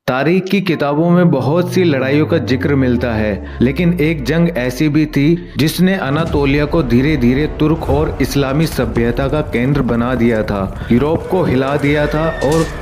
तारीख की किताबों में बहुत सी लड़ाइयों का जिक्र मिलता है, लेकिन एक जंग ऐसी भी थी जिसने अनातोलिया को धीरे धीरे तुर्क और इस्लामी सभ्यता का केंद्र बना दिया था। यूरोप को हिला दिया था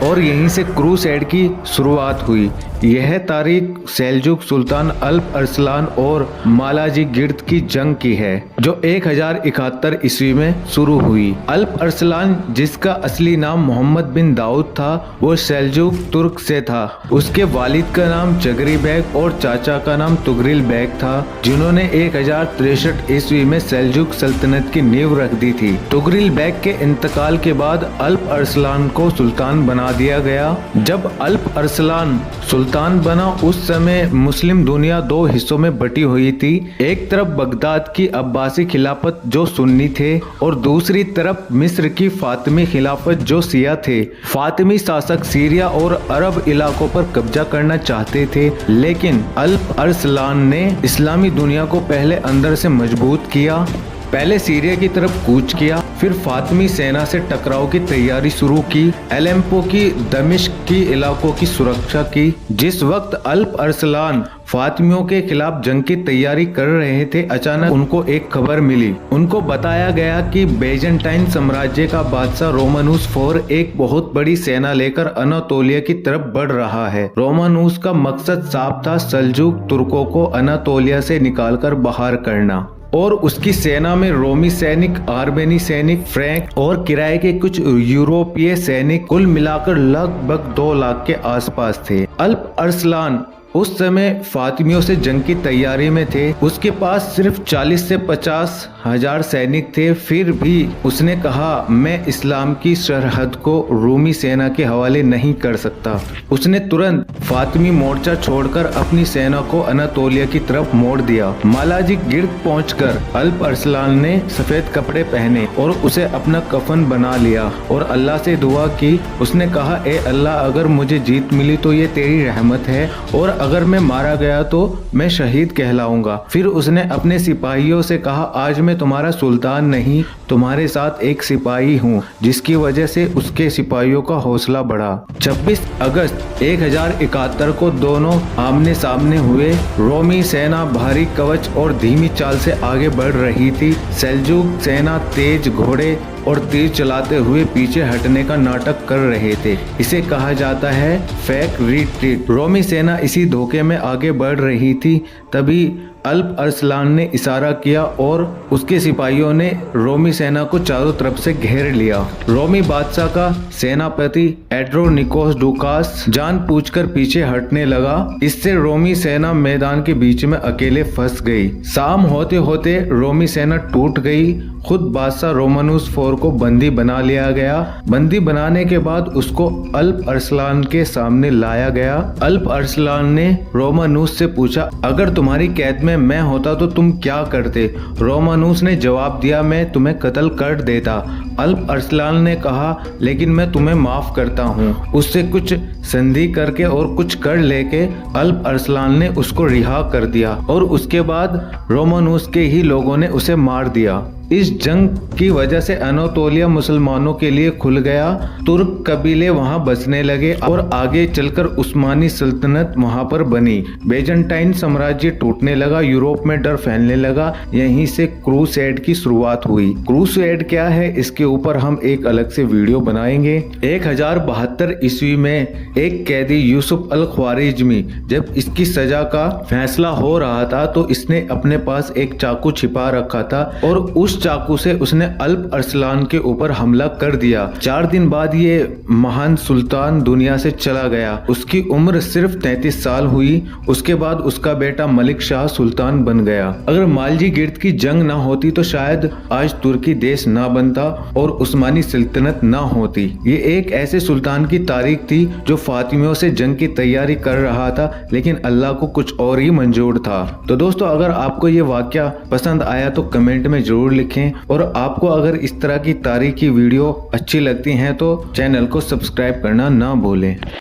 और यहीं से क्रूसेड की शुरुआत हुई। यह तारीख सेल्जुक सुल्तान अल्प अरसलान और मालाजी गिर्द की जंग की है, जो 1071 ईस्वी में शुरू हुई। अल्प अरसलान, जिसका असली नाम मोहम्मद बिन दाऊद था, वो सेल्जुक तुर्क से था। उसके वालिद का नाम जगरी बैग और चाचा का नाम तुगरिल बैग था, जिन्होंने 1063 ईस्वी में सेल्जुक सल्तनत की नींव रख दी थी। तुगरिल बैग के इंतकाल के बाद अल्प अरसलान को सुल्तान बना दिया गया। जब अल्प अरसलान सुल्तान बना, उस समय मुस्लिम दुनिया दो हिस्सों में बटी हुई थी। एक तरफ बगदाद की अब्बासी खिलाफत जो सुन्नी थे और दूसरी तरफ मिस्र की फातिमी खिलाफत जो शिया थे। फातिमी शासक सीरिया और अरब इलाकों पर कब्जा करना चाहते थे, लेकिन अल्प अरसलान ने इस्लामी दुनिया को पहले अंदर से मजबूत किया। पहले सीरिया की तरफ कूच किया, फिर फातिमी सेना से टकराव की तैयारी शुरू की। एलेप्पो की, दमिश्क की इलाकों की सुरक्षा की। जिस वक्त अल्प अरसलान फातिमियों के खिलाफ जंग की तैयारी कर रहे थे, अचानक उनको एक खबर मिली। उनको बताया गया कि बेजेंटाइन साम्राज्य का बादशाह रोमानुस IV एक बहुत बड़ी सेना लेकर अनातोलिया की तरफ बढ़ रहा है। रोमानुस का मकसद साफ था, सल्जुक तुर्कों को अनातोलिया से निकालकर बाहर करना। और उसकी सेना में रोमी सैनिक, आर्मेनी सैनिक, फ्रैंक और किराए के कुछ यूरोपीय सैनिक, कुल मिलाकर लगभग 2 लाख के आसपास थे। अल्प अरसलान उस समय फातिमियों से जंग की तैयारी में थे। उसके पास सिर्फ 40 से 50 हजार सैनिक थे। फिर भी उसने कहा, मैं इस्लाम की सरहद को रूमी सेना के हवाले नहीं कर सकता। उसने तुरंत फातिमी मोर्चा छोड़कर अपनी सेना को अनातोलिया की तरफ मोड़ दिया। मालाजी गिर्द पहुंचकर अल्प अरसलान ने सफेद कपड़े पहने और उसे अपना कफन बना लिया और अल्लाह से दुआ की। उसने कहा, ए अल्लाह, अगर मुझे जीत मिली तो ये तेरी रहमत है, और अगर मैं मारा गया तो मैं शहीद कहलाऊंगा। फिर उसने अपने सिपाहियों से कहा, आज मैं तुम्हारा सुल्तान नहीं, तुम्हारे साथ एक सिपाही हूँ, जिसकी वजह से उसके सिपाहियों का हौसला बढ़ा। 26 अगस्त 1071 को दोनों आमने सामने हुए। रोमी सेना भारी कवच और धीमी चाल से आगे बढ़ रही थी। सेल्जुक सेना तेज घोड़े और तीर चलाते हुए पीछे हटने का नाटक कर रहे थे। इसे कहा जाता है फेक रिट्रीट। रोमी सेना इसी धोखे में आगे बढ़ रही थी। तभी अल्प अरसलान ने इशारा किया और उसके सिपाहियों ने रोमी सेना को चारों तरफ से घेर लिया। रोमी बादशाह का सेनापति एड्रोनिकोस डुकास जानबूझकर पीछे हटने लगा। इससे रोमी सेना मैदान के बीच में अकेले फंस गई। शाम होते होते रोमी सेना टूट गई। खुद बादशाह रोमानुस IV को बंदी बना लिया गया। बंदी बनाने के बाद उसको अल्प अरसलान के सामने लाया गया। अल्प अरसलान ने रोमानुस से पूछा, अगर तुम्हारी कैद में मैं होता तो तुम क्या करते? रोमानुस ने जवाब दिया, मैं तुम्हें कत्ल कर देता। अल्प अरसलान ने कहा, लेकिन मैं तुम्हें माफ करता हूँ। उससे कुछ संधि करके और कुछ कर लेके अल्प अरसलान ने उसको रिहा कर दिया और उसके बाद रोमानुस के ही लोगों ने उसे मार दिया। इस जंग की वजह से अनातोलिया मुसलमानों के लिए खुल गया। तुर्क कबीले वहां बसने लगे और आगे चलकर उस्मानी सल्तनत वहां पर बनी। बेजेंटाइन साम्राज्य टूटने लगा, यूरोप में डर फैलने लगा। यहीं से क्रूसेड की शुरुआत हुई। क्रूसेड क्या है, इसके ऊपर हम एक अलग से वीडियो बनाएंगे। 1072 ईस्वी में एक कैदी यूसुफ अल ख्वारिज्मी, जब इसकी सजा का फैसला हो रहा था तो इसने अपने पास एक चाकू छिपा रखा था और उस चाकू से उसने अल्प अरसलान के ऊपर हमला कर दिया। 4 दिन बाद ये महान सुल्तान दुनिया से चला गया। उसकी उम्र सिर्फ 33 साल हुई। उसके बाद उसका बेटा मलिक शाह सुल्तान बन गया। अगर मालजी गिर्द की जंग ना होती तो शायद आज तुर्की देश ना बनता और उस्मानी सल्तनत ना होती। ये एक ऐसे सुल्तान की तारीख थी जो फातिमियों से जंग की तैयारी कर रहा था, लेकिन अल्लाह को कुछ और ही मंजूर था। तो दोस्तों, अगर आपको ये वाकया पसंद आया तो कमेंट में जरूर लिखें, और आपको अगर इस तरह की तारीख की वीडियो अच्छी लगती हैं तो चैनल को सब्सक्राइब करना ना भूलें।